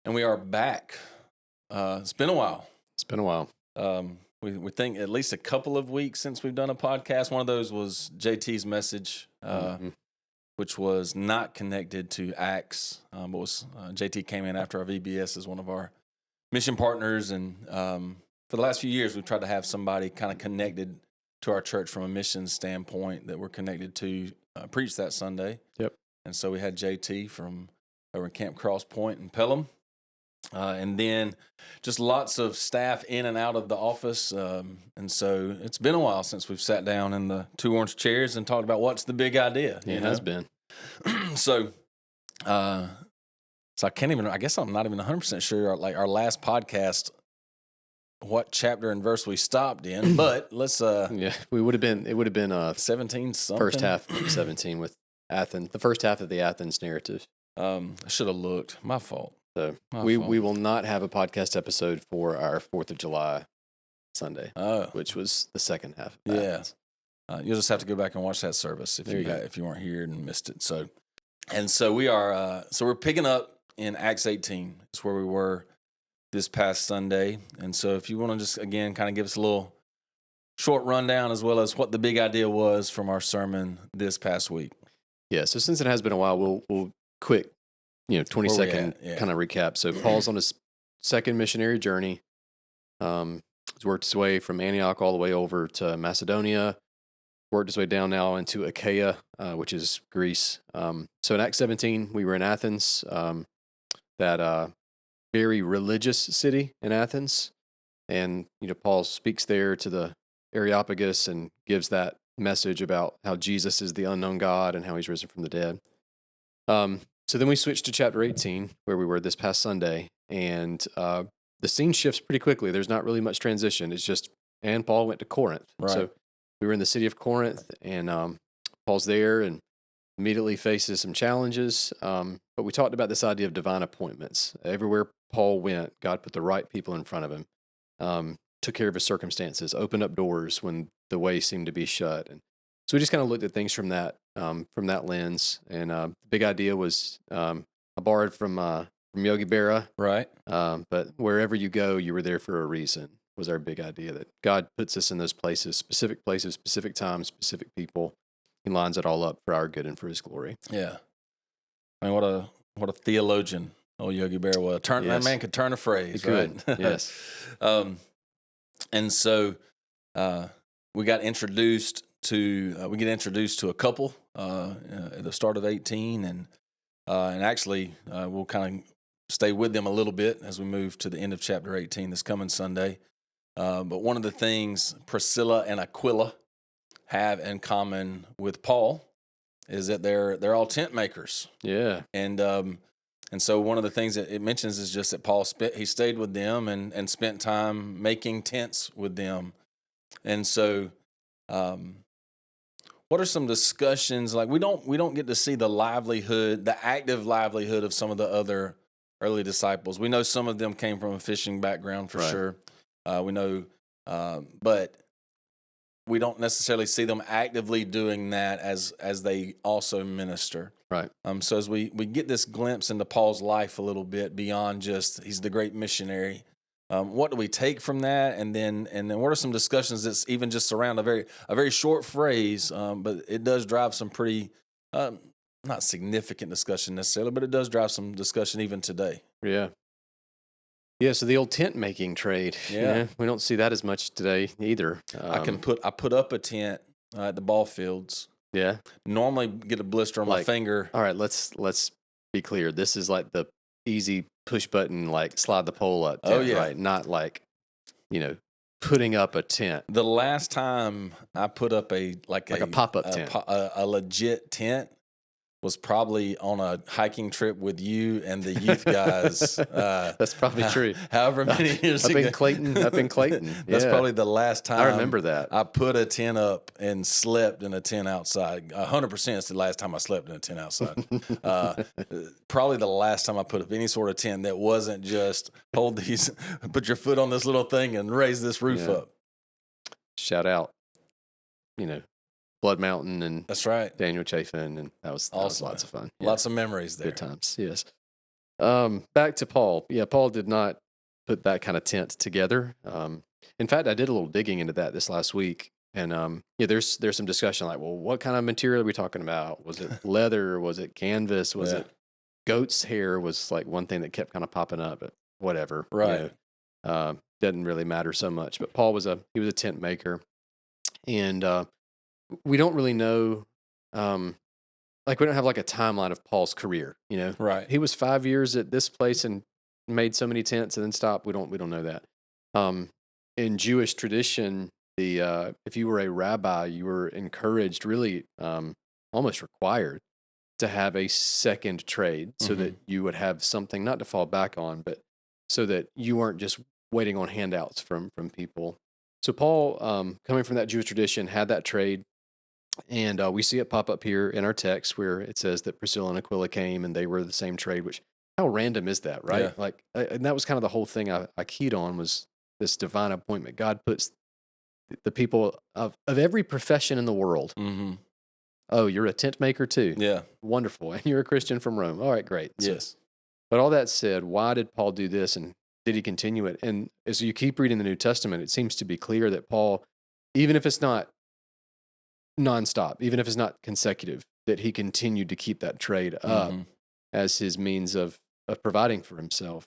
And we are back. It's been a while. It's been a while. We think at least a couple of weeks since we've done a podcast. One of those was JT's message, which was not connected to Acts, but was JT came in after our VBS as one of our mission partners. And for the last few years, we've tried to have somebody kind of connected to our church from a mission standpoint that we're connected to preach that Sunday. Yep. And so we had JT from over in Camp Cross Point in Pelham. And then just lots of staff in and out of the office. And so it's been a while since we've sat down in the two orange chairs and talked about what's the big idea. It has been. So I guess I'm not even 100% sure, like our last podcast, what chapter and verse we stopped in, but let's, it would have been 17 something. First half of 17 with Athens, the first half of the Athens narrative. I should have looked. My fault. So we will not have a podcast episode for our 4th of July Sunday, which was the second half. Of Athens. You'll just have to go back and watch that service if you weren't here and missed it. So we are we're picking up in Acts 18. It's where we were this past Sunday. And so if you want to just again kind of give us a little short rundown as well as what the big idea was from our sermon this past week. Yeah. So since it has been a while, we'll quick 20-second kind of recap. So Paul's on his second missionary journey. He's worked his way from Antioch all the way over to Macedonia, worked his way down now into Achaia, which is Greece. So in Acts 17, we were in Athens, that very religious city in Athens. And, Paul speaks there to the Areopagus and gives that message about how Jesus is the unknown God and how he's risen from the dead. So then we switched to chapter 18, where we were this past Sunday, and the scene shifts pretty quickly. There's not really much transition. It's just, and Paul went to Corinth. Right. So we were in the city of Corinth, and Paul's there and immediately faces some challenges. But we talked about this idea of divine appointments. Everywhere Paul went, God put the right people in front of him, took care of his circumstances, opened up doors when the way seemed to be shut. And so we just kind of looked at things from that lens, and the big idea was I borrowed from Yogi Berra, right? But wherever you go, you were there for a reason. Was our big idea that God puts us in those places, specific times, specific people. He lines it all up for our good and for His glory. Yeah, I mean, what a theologian old Yogi Berra was. That man could turn a phrase, right? Yes. And so we get introduced to a couple at the start of 18, and actually we'll kind of stay with them a little bit as we move to the end of chapter 18 this coming Sunday. But one of the things Priscilla and Aquila have in common with Paul is that they're all tent makers. Yeah. And so one of the things that it mentions is just that Paul he stayed with them and spent time making tents with them. And so what are some discussions, like we don't get to see the active livelihood of some of the other early disciples. We know some of them came from a fishing background for sure. We know, but we don't necessarily see them actively doing that as they also minister. Right. So as we get this glimpse into Paul's life a little bit beyond just he's the great missionary. What do we take from that, and then what are some discussions that's even just around a very short phrase, but it does drive some pretty not significant discussion necessarily, but it does drive some discussion even today. Yeah. Yeah. So the old tent making trade. Yeah. We don't see that as much today either. I put up a tent at the ball fields. Yeah. Normally get a blister on my finger. All right. Let's be clear. This is like the easy push button, like slide the pole up tent, right? Not like, putting up a tent. The last time I put up a pop-up tent, a legit tent, was probably on a hiking trip with you and the youth guys. That's probably true. However many years ago. Up in Clayton. That's probably the last time. I remember that. I put a tent up and slept in a tent outside. 100% it's the last time I slept in a tent outside. Probably the last time I put up any sort of tent that wasn't just put your foot on this little thing and raise this roof up. Shout out, Blood Mountain and that's right, Daniel Chafin, and that was lots of fun. Lots of memories there. Good times, yes. Back to Paul. Yeah, Paul did not put that kind of tent together. In fact, I did a little digging into that this last week, and yeah, there's some discussion like, well, what kind of material are we talking about? Was it leather? Was it canvas? Was it goat's hair? Was like one thing that kept kind of popping up. But whatever, Right. Doesn't really matter so much. But Paul was a tent maker, and we don't really know. Like we don't have like a timeline of Paul's career. Right. He was 5 years at this place and made so many tents and then stopped. We don't know that. In Jewish tradition, if you were a rabbi, you were encouraged, really almost required, to have a second trade so that you would have something not to fall back on, but so that you weren't just waiting on handouts from people. So Paul, coming from that Jewish tradition, had that trade. And we see it pop up here in our text where it says that Priscilla and Aquila came and they were the same trade, which how random is that, right? Yeah. Like, and that was kind of the whole thing I keyed on was this divine appointment. God puts the people of every profession in the world. Mm-hmm. Oh, you're a tent maker too. Yeah. Wonderful. And you're a Christian from Rome. All right, great. Yes. But all that said, why did Paul do this and did he continue it? And as you keep reading the New Testament, it seems to be clear that Paul, even if it's not nonstop, even if it's not consecutive, that he continued to keep that trade up as his means of providing for himself.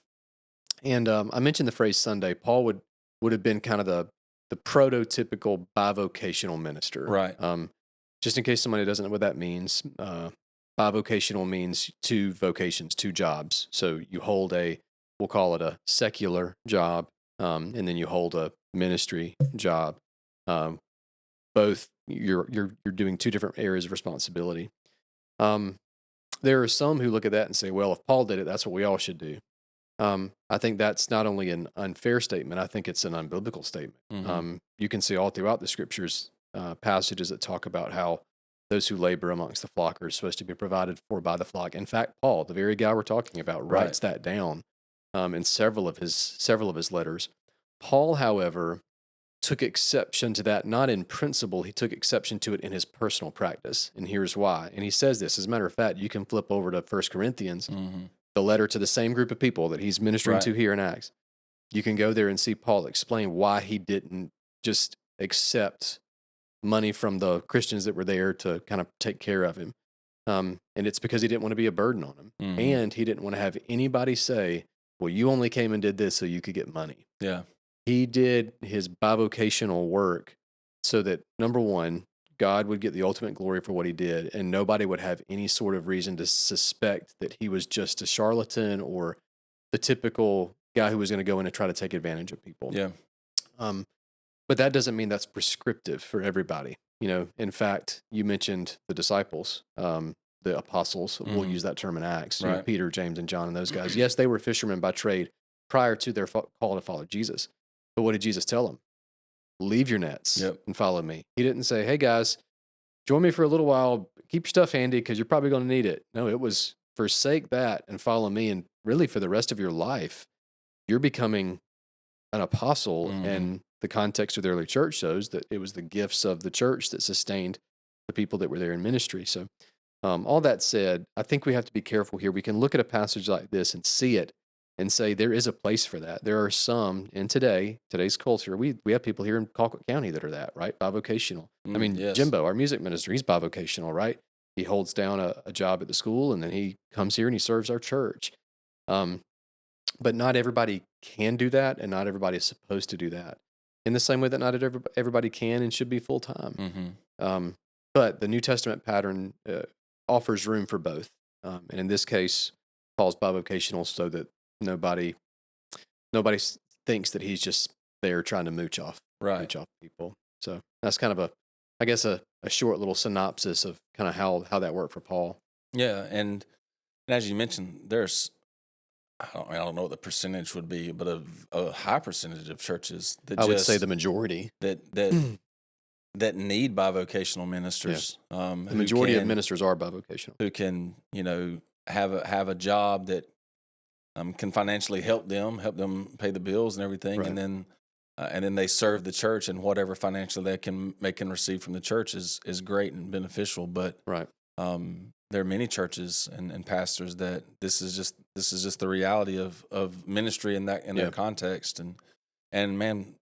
And I mentioned the phrase Sunday. Paul would have been kind of the prototypical bivocational minister. Right. Just in case somebody doesn't know what that means, bivocational means two vocations, two jobs. So you hold we'll call it a secular job, and then you hold a ministry job. Both you're doing two different areas of responsibility. There are some who look at that and say, well, if Paul did it, that's what we all should do. I think that's not only an unfair statement, I think it's an unbiblical statement. You can see all throughout the scriptures passages that talk about how those who labor amongst the flock are supposed to be provided for by the flock. In fact, Paul, the very guy we're talking about, writes that down in several of his letters. Paul, however, took exception to that, not in principle. He took exception to it in his personal practice. And here's why. And he says this, as a matter of fact, you can flip over to 1 Corinthians, the letter to the same group of people that he's ministering to here in Acts. You can go there and see Paul explain why he didn't just accept money from the Christians that were there to kind of take care of him. And it's because he didn't want to be a burden on them. And he didn't want to have anybody say, well, you only came and did this so you could get money. Yeah. He did his bivocational work so that, number one, God would get the ultimate glory for what he did, and nobody would have any sort of reason to suspect that he was just a charlatan or the typical guy who was going to go in and try to take advantage of people. Yeah. But that doesn't mean that's prescriptive for everybody. In fact, you mentioned the disciples, the apostles. We'll use that term in Acts. Right. Peter, James, and John, and those guys. Yes, they were fishermen by trade prior to their call to follow Jesus. But what did Jesus tell them? Leave your nets and follow me. He didn't say, hey, guys, join me for a little while. Keep your stuff handy because you're probably going to need it. No, it was forsake that and follow me. And really, for the rest of your life, you're becoming an apostle. And the context of the early church shows that it was the gifts of the church that sustained the people that were there in ministry. So all that said, I think we have to be careful here. We can look at a passage like this and see it and say there is a place for that. There are some in today's culture. We have people here in Colquitt County that are that, right? Bivocational. I mean, Jimbo, our music minister, he's bivocational, right? He holds down a job at the school and then he comes here and he serves our church. But not everybody can do that, and not everybody is supposed to do that. In the same way that not everybody can and should be full time. But the New Testament pattern offers room for both. And in this case, Paul's bivocational so that nobody thinks that he's just there trying to mooch off people. So that's kind of a short little synopsis of kind of how that worked for Paul. Yeah, and as you mentioned, there's I don't know what the percentage would be, but a high percentage of churches that I would say the majority that need bivocational ministers. The majority of ministers are bivocational, who can have a job that can financially help them pay the bills and everything, right. and then they serve the church, and whatever financially they can receive from the church is great and beneficial. But right. there are many churches and pastors that this is just the reality of ministry in their context. And man,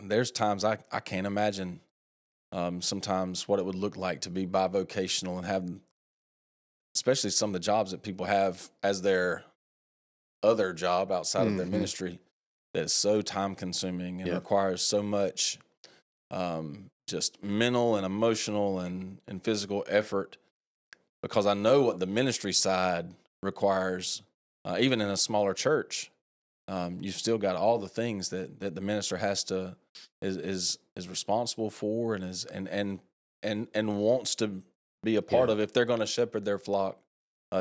there's times I can't imagine sometimes what it would look like to be bivocational and have, especially some of the jobs that people have as their other job outside of their ministry, that's so time consuming and requires so much just mental and emotional and physical effort, because I know what the ministry side requires, even in a smaller church. You've still got all the things that the minister is responsible for and wants to be a part of, if they're going to shepherd their flock,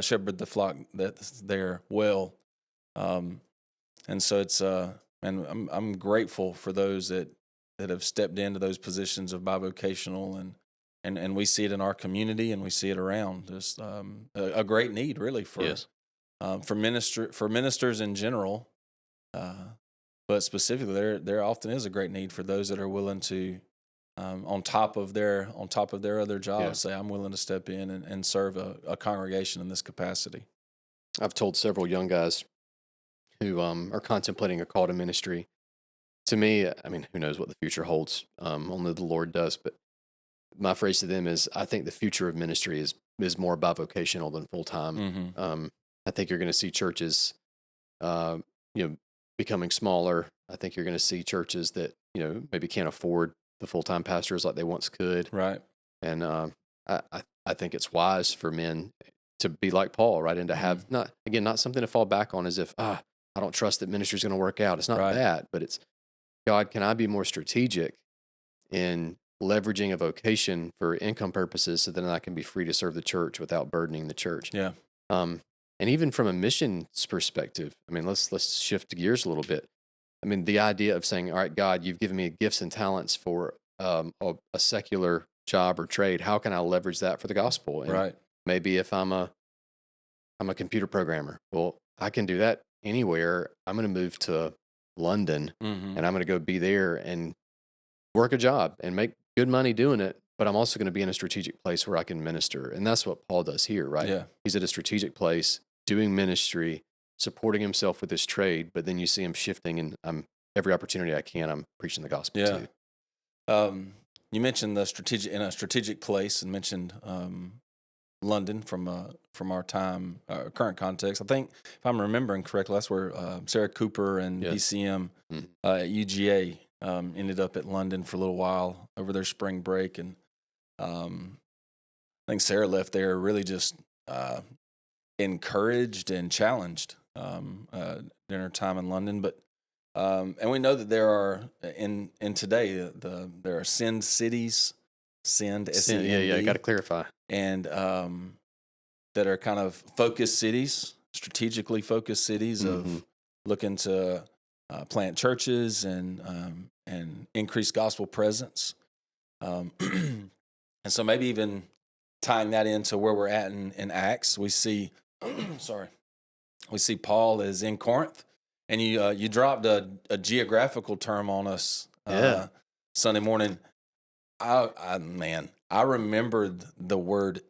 shepherd the flock that's there well. And so it's and I'm grateful for those that have stepped into those positions of bivocational, and we see it in our community and we see it around. Just a great need, really, for ministers in general, but specifically there often is a great need for those that are willing to, on top of their other jobs, say, I'm willing to step in and serve a congregation in this capacity. I've told several young guys who are contemplating a call to ministry. To me, I mean, who knows what the future holds? Only the Lord does. But my phrase to them is, I think the future of ministry is more bivocational than full time. I think you're going to see churches, becoming smaller. I think you're going to see churches that maybe can't afford the full time pastors like they once could. Right. And I think it's wise for men to be like Paul, right, and to have not something to fall back on as if I don't trust that ministry is going to work out. It's not that, but it's, God, can I be more strategic in leveraging a vocation for income purposes so that I can be free to serve the church without burdening the church? Yeah. And even from a missions perspective, I mean, let's shift gears a little bit. I mean, the idea of saying, all right, God, you've given me gifts and talents for a secular job or trade. How can I leverage that for the gospel? And maybe if I'm a computer programmer, well, I can do that anywhere. I'm going to move to London and I'm going to go be there and work a job and make good money doing it. But I'm also going to be in a strategic place where I can minister. And that's what Paul does here, right? Yeah. He's at a strategic place doing ministry, supporting himself with his trade. But then you see him shifting, and every opportunity I can, I'm preaching the gospel too. You mentioned the strategic place, and mentioned London from our current context. I think, if I'm remembering correctly, that's where Sarah Cooper and BCM at UGA ended up at London for a little while over their spring break, and I think Sarah left there really just encouraged and challenged during her time in London. But and we know that there are in today there are send cities, send SEND, yeah, got to clarify, and that are kind of focused cities, strategically focused cities of looking to plant churches and increase gospel presence, and so maybe even tying that into where we're at in Acts, we see Paul is in Corinth. And you dropped a geographical term on us Sunday morning. I remembered the word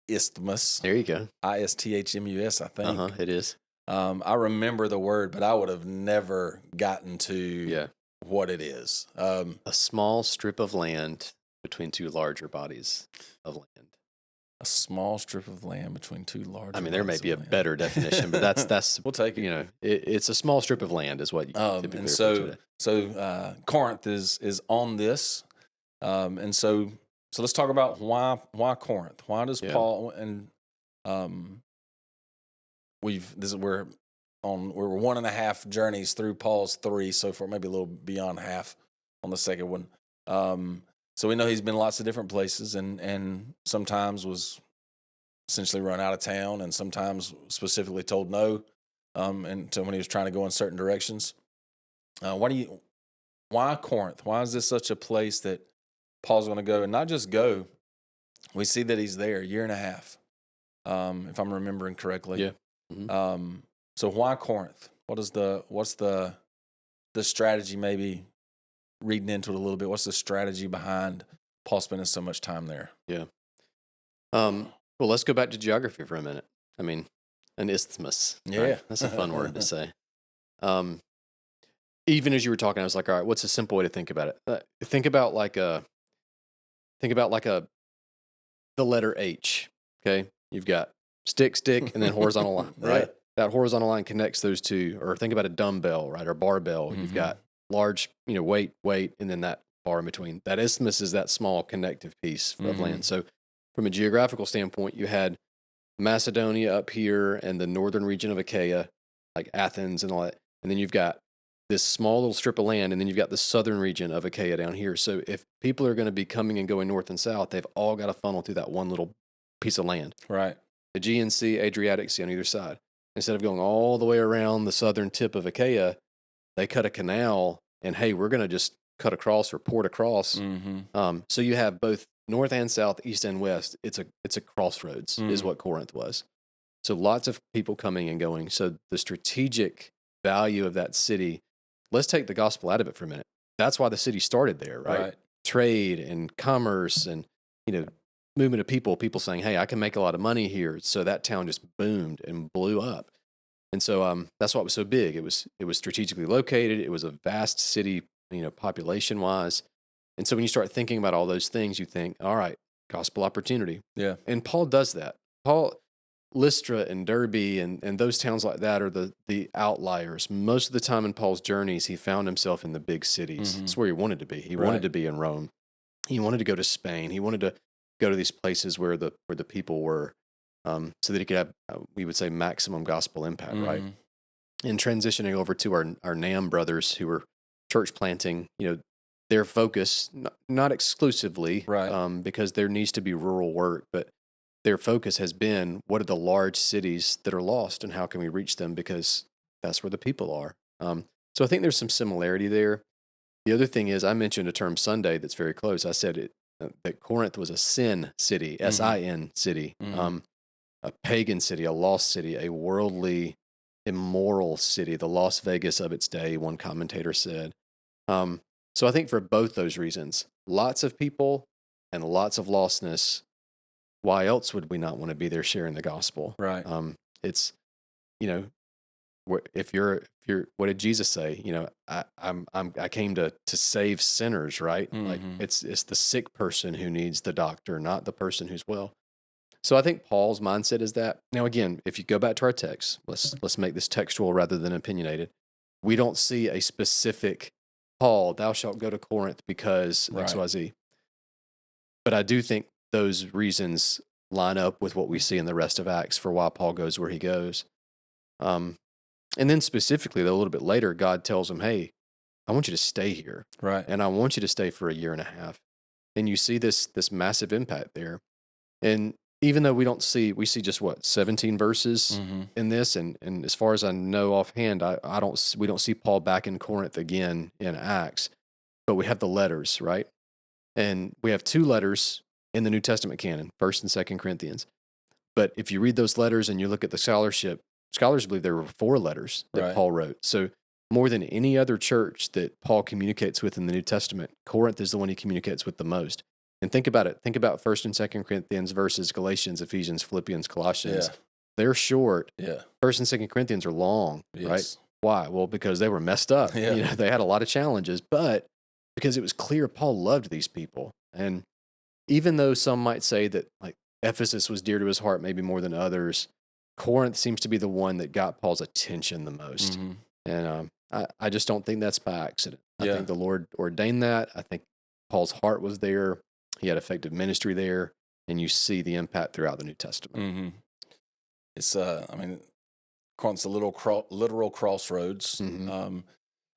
isthmus. There you go. ISTHMUS, I think. It is. I remember the word, but I would have never gotten to what it is. A small strip of land between two larger bodies of land. A small strip of land between two large. I mean, there may be a better definition, but that's we'll take it. It's a small strip of land, is what you typically refer to. So Corinth is on this, and so let's talk about why Corinth. Why does Paul and we're 1.5 journeys through Paul's 3 so far, maybe a little beyond half on the second one. So we know he's been lots of different places, and sometimes was essentially run out of town, and sometimes specifically told no, and so when he was trying to go in certain directions. Why Corinth? Why is this such a place that Paul's going to go, and not just go? We see that he's there 1.5 if I'm remembering correctly. Yeah. So why Corinth? What's the strategy? Maybe reading into it a little bit. What's the strategy behind Paul spending so much time there? Yeah. Well, let's go back to geography for a minute. I mean, an isthmus. Yeah. Right? That's a fun word to say. Even as you were talking, I was like, all right, what's a simple way to think about it? Think about like the letter H. Okay. You've got stick, and then horizontal line, right? Yeah. That horizontal line connects those two. Or think about a dumbbell, right? Or barbell. You've got large, weight, and then that bar in between. That isthmus is that small connective piece of land. So from a geographical standpoint, you had Macedonia up here and the northern region of Achaia, like Athens and all that. And then you've got this small little strip of land, and then you've got the southern region of Achaia down here. So if people are going to be coming and going north and south, they've all got to funnel through that one little piece of land. Right. Aegean Sea, Adriatic Sea on either side. Instead of going all the way around the southern tip of Achaia, they cut a canal, and hey, we're going to just cut across or port across. So you have both north and south, east and west. It's a crossroads is what Corinth was. So lots of people coming and going. So the strategic value of that city, let's take the gospel out of it for a minute. That's why the city started there, right? Trade and commerce and, movement of people saying, hey, I can make a lot of money here. So that town just boomed and blew up. And so that's why it was so big. It was strategically located. It was a vast city, population wise. And so when you start thinking about all those things, you think, all right, gospel opportunity. Yeah. And Paul does that. Lystra and Derbe and those towns like that are the outliers. Most of the time in Paul's journeys, he found himself in the big cities. That's where he wanted to be. He wanted to be in Rome. He wanted to go to Spain. He wanted to go to these places where the people were, so that he could have, we would say, maximum gospel impact, right? And transitioning over to our NAM brothers who were church planting, their focus, not exclusively, because there needs to be rural work, but their focus has been, what are the large cities that are lost and how can we reach them, because that's where the people are. So I think there's some similarity there. The other thing is, I mentioned a term Sunday that's very close. I said that Corinth was a sin city, S-I-N city, a pagan city, a lost city, a worldly, immoral city, the Las Vegas of its day, one commentator said. So I think for both those reasons, lots of people and lots of lostness, why else would we not want to be there sharing the gospel? Right. It's, if you're, what did Jesus say? I came to save sinners, right? Like it's the sick person who needs the doctor, not the person who's well. So I think Paul's mindset is that. Now, again, if you go back to our text, let's make this textual rather than opinionated. We don't see a specific Paul, thou shalt go to Corinth because XYZ. But I do think those reasons line up with what we see in the rest of Acts for why Paul goes where he goes. And then specifically, though, a little bit later, God tells him, hey, I want you to stay here. Right. And I want you to stay for a year and a half. And you see this massive impact there. And even though we see just 17 verses in this. And as far as I know offhand, we don't see Paul back in Corinth again in Acts, but we have the letters, right? And we have 2 letters in the New Testament canon, 1st and 2nd Corinthians. But if you read those letters and you look at the scholarship, scholars believe there were 4 letters that Paul wrote. So more than any other church that Paul communicates with in the New Testament, Corinth is the one he communicates with the most. And think about it. Think about 1st and 2nd Corinthians versus Galatians, Ephesians, Philippians, Colossians. Yeah. They're short. Yeah. 1st and 2nd Corinthians are long, right? Why? Well, because they were messed up. Yeah. They had a lot of challenges, but because it was clear Paul loved these people. And even though some might say that like Ephesus was dear to his heart, maybe more than others, Corinth seems to be the one that got Paul's attention the most. And I just don't think that's by accident. I think the Lord ordained that. I think Paul's heart was there. He had effective ministry there, and you see the impact throughout the New Testament. It's, Corinth's a literal crossroads.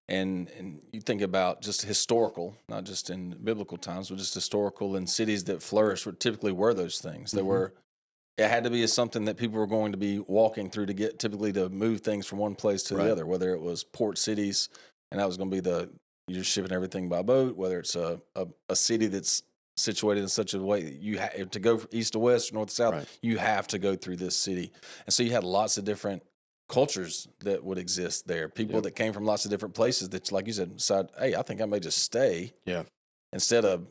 And you think about just historical, not just in biblical times, but just historical, and cities that flourished typically were those things. It had to be something that people were going to be walking through to move things from one place to the other, whether it was port cities, and that was going to be you're just shipping everything by boat, whether it's a city that's situated in such a way that you have to go from east to west or north to south, you have to go through this city. And so you had lots of different cultures that would exist there, people that came from lots of different places that, like you said, decide, hey, I think I may just stay instead of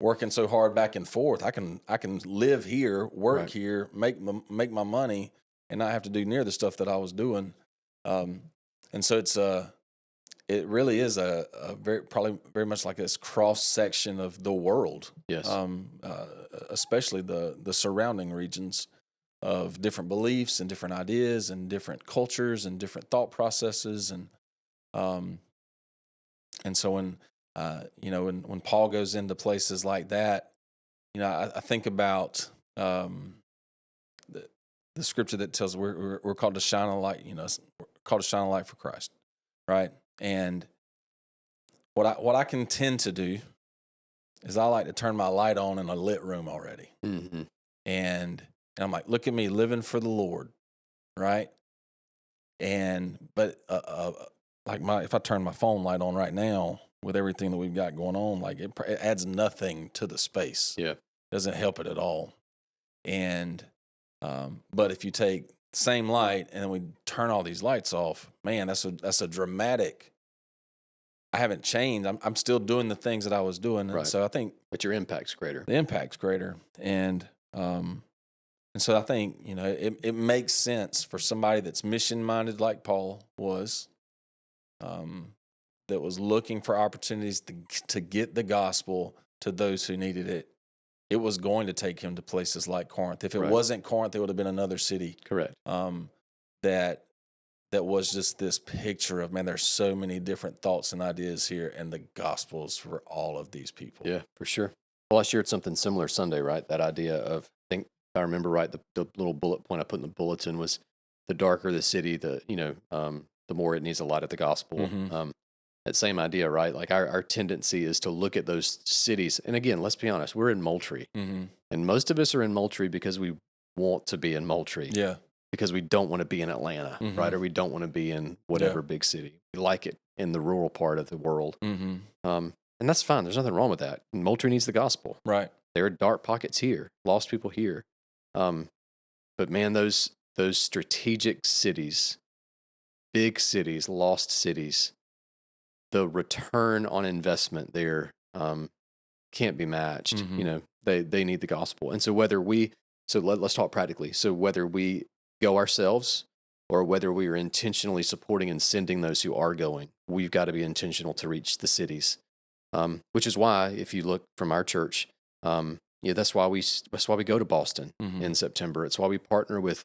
working so hard back and forth. I can live here, work Right. here, make my money, and not have to do near the stuff that I was doing. And so it really is a probably very much like this cross section of the world. Yes. Especially the surrounding regions of different beliefs and different ideas and different cultures and different thought processes, and so when when Paul goes into places like that, I think about the scripture that tells we're called to shine a light. We're called to shine a light for Christ, right? And what I can tend to do is I like to turn my light on in a lit room already, Mm-hmm. and I'm like, look at me living for the Lord, right? But if I turn my phone light on right now with everything that we've got going on, like it adds nothing to the space. Yeah. Doesn't help it at all. And but if you take the same light and then we turn all these lights off, man, that's a dramatic. I haven't changed. I'm still doing the things that I was doing, and Right. so I think, but your impact's greater. The impact's greater, and so I think it makes sense for somebody that's mission minded like Paul was, that was looking for opportunities to get the gospel to those who needed it. It was going to take him to places like Corinth. If it Right. wasn't Corinth, it would have been another city. Correct. That was just this picture of, man, there's so many different thoughts and ideas here, and the gospel's for all of these people. Yeah, for sure. Well, I shared something similar Sunday, right? That idea of, I think, if I remember right, the little bullet point I put in the bulletin was the darker the city, the more it needs a light of the gospel. Mm-hmm. That same idea, right? Like our tendency is to look at those cities. And again, let's be honest, we're in Moultrie. Mm-hmm. And most of us are in Moultrie because we want to be in Moultrie. Yeah. Because we don't want to be in Atlanta, Mm-hmm. right? Or we don't want to be in whatever big city. We like it in the rural part of the world. Mm-hmm. And that's fine. There's nothing wrong with that. Moultrie needs the gospel. Right. There are dark pockets here, lost people here. But man, those strategic cities, big cities, lost cities, the return on investment there can't be matched. Mm-hmm. They need the gospel. And so let's talk practically. So whether we go ourselves or whether we are intentionally supporting and sending those who are going, we've got to be intentional to reach the cities. Which is why, if you look from our church, that's why we go to Boston Mm-hmm. in September. It's why we partner with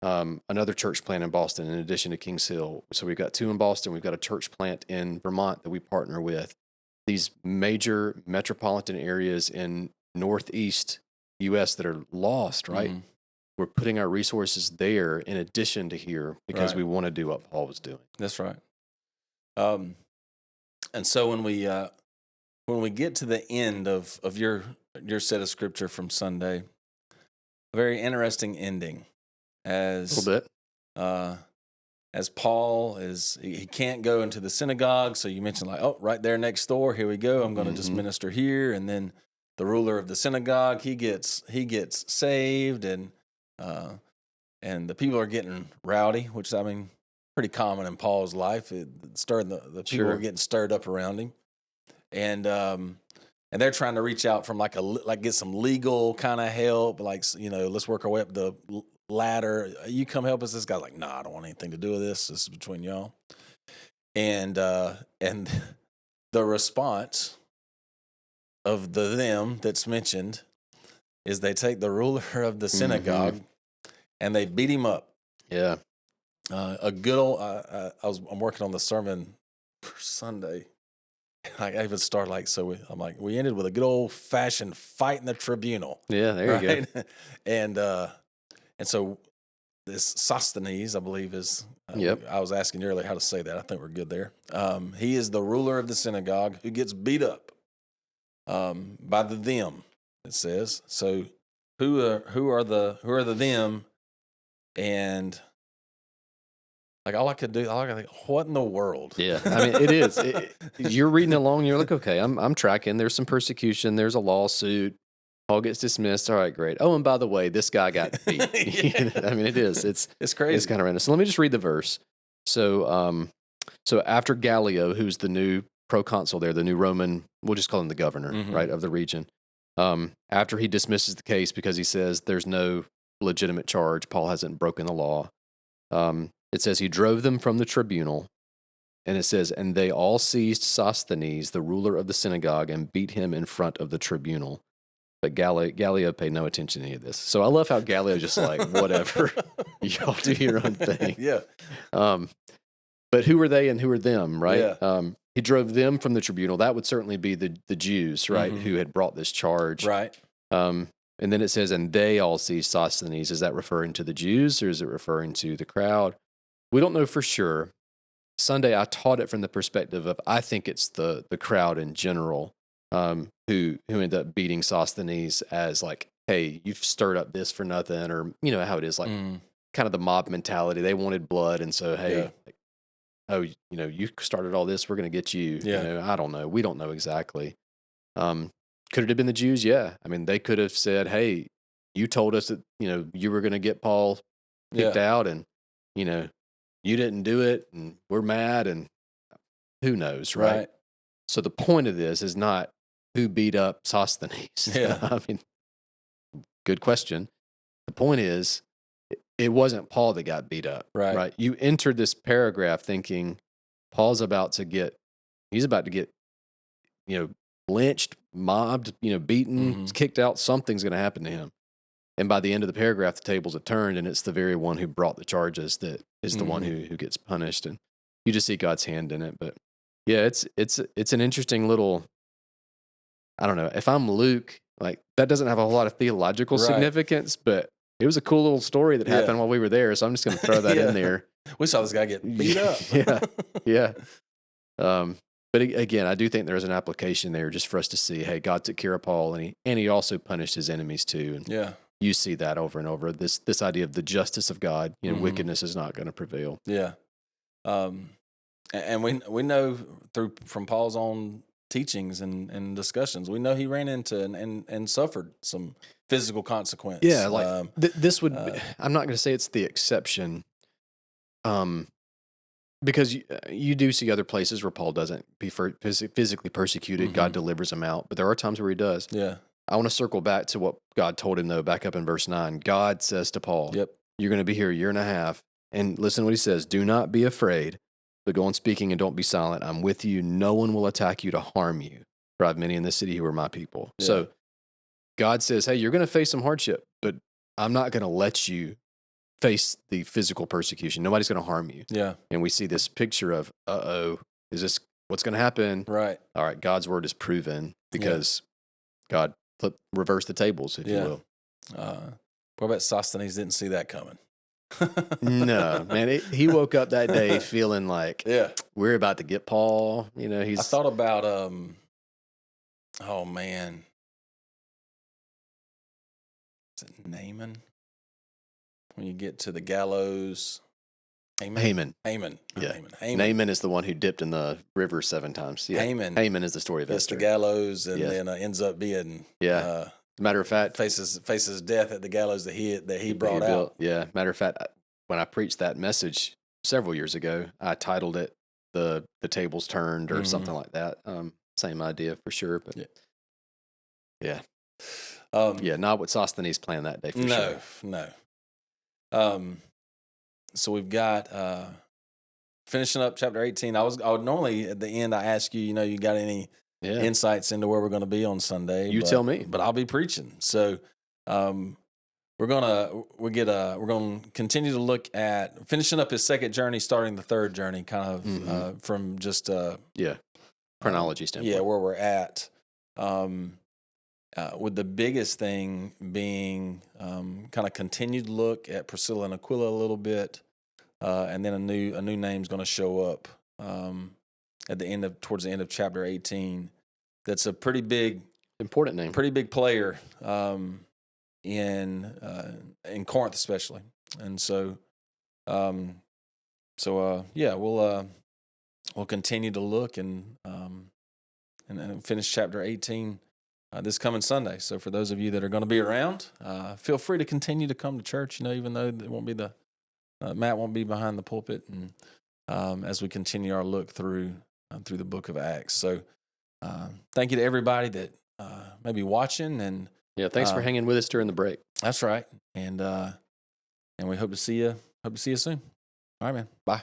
another church plant in Boston in addition to Kings Hill. So we've got 2 in Boston. We've got a church plant in Vermont that we partner with. These major metropolitan areas in Northeast U.S. that are lost, right? Mm-hmm. We're putting our resources there in addition to here because we want to do what Paul was doing. That's right. And so when we get to the end of your set of scripture from Sunday, a very interesting ending, as A little bit. As Paul he can't go into the synagogue, so you mentioned right there next door, here we go. I'm going to just minister here, and then the ruler of the synagogue he gets saved, and the people are getting rowdy, which pretty common in Paul's life. The people are getting stirred up around him, and they're trying to reach out from get some legal kind of help, let's work our way up the ladder. You come help us. This guy's like, nah, I don't want anything to do with this. This is between y'all. And the response of them that's mentioned is they take the ruler of the synagogue and they beat him up. Yeah. A good old. I'm working on the sermon for Sunday. I even start we ended with a good old fashioned fight in the tribunal. Yeah, there you go. And so this Sosthenes, I believe, is. Yep. I was asking you earlier how to say that. I think we're good there. He is the ruler of the synagogue who gets beat up by the them. It says so. Who are the them? And all I could think, what in the world? Yeah, it is. You're reading along, and you're like, okay, I'm tracking. There's some persecution. There's a lawsuit. Paul gets dismissed. All right, great. Oh, and by the way, this guy got beat. It is. It's crazy. It's kind of random. So let me just read the verse. So after Gallio, who's the new proconsul there, the new Roman, we'll just call him the governor, right, of the region. After he dismisses the case because he says there's no legitimate charge, Paul hasn't broken the law. It says he drove them from the tribunal, and it says, and they all seized Sosthenes, the ruler of the synagogue, and beat him in front of the tribunal. But Gallio paid no attention to any of this. So I love how Gallio's just like, whatever, y'all do your own thing. Yeah. But who are they and who are them, right? Yeah. He drove them from the tribunal. That would certainly be the Jews, right, who had brought this charge. Right. And then it says, and they all seized Sosthenes. Is that referring to the Jews or is it referring to the crowd? We don't know for sure. Sunday, I taught it from the perspective of I think it's the crowd in general who ended up beating Sosthenes as like, hey, you've stirred up this for nothing, or you know how it is, like kind of the mob mentality. They wanted blood, and so hey, like, oh, you know, you started all this, we're going to get you. Yeah. You know, I don't know. We don't know exactly. Could it have been the Jews? Yeah. I mean, they could have said, hey, you told us that, you know, you were going to get Paul kicked out and, you know, you didn't do it and we're mad and who knows, right? So the point of this is not who beat up Sosthenes. Yeah. I mean, good question. The point is, it wasn't Paul that got beat up, right? You entered this paragraph thinking Paul's about to get, you know, lynched, mobbed, you know, beaten, kicked out. Something's going to happen to him. And by the end of the paragraph, the tables have turned, and it's the very one who brought the charges that is the one who gets punished. And you just see God's hand in it. But yeah, it's an interesting little, I don't know. If I'm Luke, like that doesn't have a whole lot of theological significance, but it was a cool little story that happened while we were there. So I'm just going to throw that in there. We saw this guy get beat up. Yeah. But again, I do think there's an application there just for us to see, hey, God took care of Paul, and he also punished his enemies too. And you see that over and over. This idea of the justice of God, you know, wickedness is not going to prevail. Yeah. And we know from Paul's own teachings and discussions, we know he ran into and suffered some physical consequence. Yeah, like this would. I'm not going to say it's the exception, because you do see other places where Paul doesn't be physically persecuted. God delivers him out, but there are times where he does. Yeah. I want to circle back to what God told him, though, back up in verse 9. God says to Paul, you're going to be here a year and a half. And listen to what he says. Do not be afraid, but go on speaking and don't be silent. I'm with you. No one will attack you to harm you. For I have many in this city who are my people. Yeah. So God says, hey, you're going to face some hardship, but I'm not going to let you face the physical persecution. Nobody's going to harm you. Yeah. And we see this picture of, is this what's going to happen? Right. All right. God's word is proven because God reverse the tables, if you will. What about Sosthenes didn't see that coming? No, man. He woke up that day feeling like, we're about to get Paul. You know, I thought about, oh man, is it Naaman? When you get to the gallows, Haman. Yeah. Naaman is the one who dipped in the river 7 times. Yeah. Haman is the story of Esther. Gets the gallows and then ends up being matter of fact, faces death at the gallows that he brought out. Yeah. Matter of fact, when I preached that message several years ago, I titled it "The Tables Turned" or something like that. Same idea for sure, but not what Sosthenes planned that day for sure. No. So we've got finishing up chapter 18. I would normally at the end I ask you, you got any insights into where we're going to be on Sunday? Tell me. But I'll be preaching. So we're gonna continue to look at finishing up his second journey, starting the third journey, kind of from just chronology standpoint. Where we're at. With the biggest thing being kind of continued look at Priscilla and Aquila a little bit, and then a new name's going to show up towards the end of chapter 18. That's a pretty big, important name, pretty big player in Corinth especially, and so we'll continue to look and finish chapter 18. This coming Sunday. So for those of you that are going to be around, feel free to continue to come to church, even though it won't be Matt won't be behind the pulpit, and as we continue our look through the book of Acts. So thank you to everybody that maybe watching. And yeah, thanks for hanging with us during the break. That's right. And we hope to see you. Hope to see you soon. All right, man. Bye.